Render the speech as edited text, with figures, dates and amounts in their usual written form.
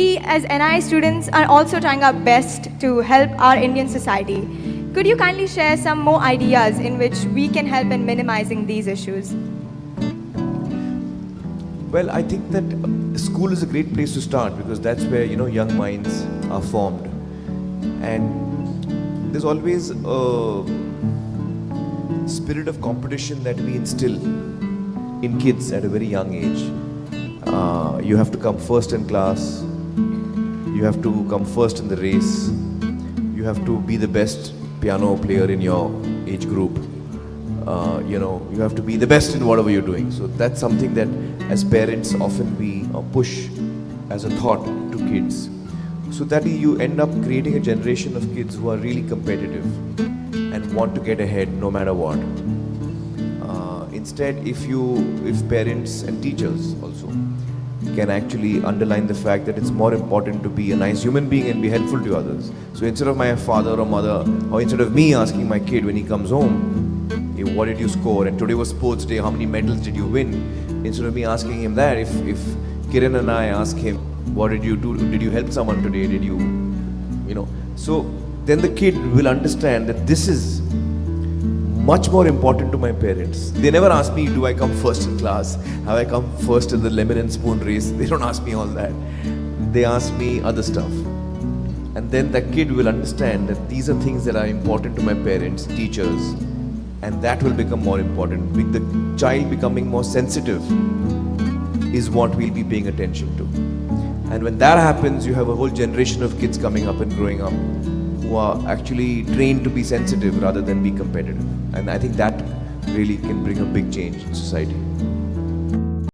We as NI students are also trying our best to help our Indian society. Could you kindly share some more ideas in which we can help in minimizing these issues? Well, I think that school is a great place to start because that's where young minds are formed, and there's always a spirit of competition that we instill in kids at a very young age. You have to come first in class. You have to come first in the race. You have to be the best piano player in your age group. You have to be the best in whatever you're doing. So that's something that as parents often we push as a thought to kids. So that you end up creating a generation of kids who are really competitive and want to get ahead no matter what. Instead, if parents and teachers also can actually underline the fact that it's more important to be a nice human being and be helpful to others. So instead of my father or mother, or instead of me asking my kid when he comes home, "Hey, what did you score? And today was sports day, how many medals did you win?" Instead of me asking him that, if Kiran and I ask him, "What did you do? Did you help someone today? Did you?" So then the kid will understand that this is much more important to my parents. They never ask me, do I come first in class? Have I come first in the lemon and spoon race? They don't ask me all that. They ask me other stuff. And then the kid will understand that these are things that are important to my parents, teachers, and that will become more important. With the child becoming more sensitive is what we'll be paying attention to. And when that happens, you have a whole generation of kids coming up and growing up who are actually trained to be sensitive rather than be competitive. And I think that really can bring a big change in society.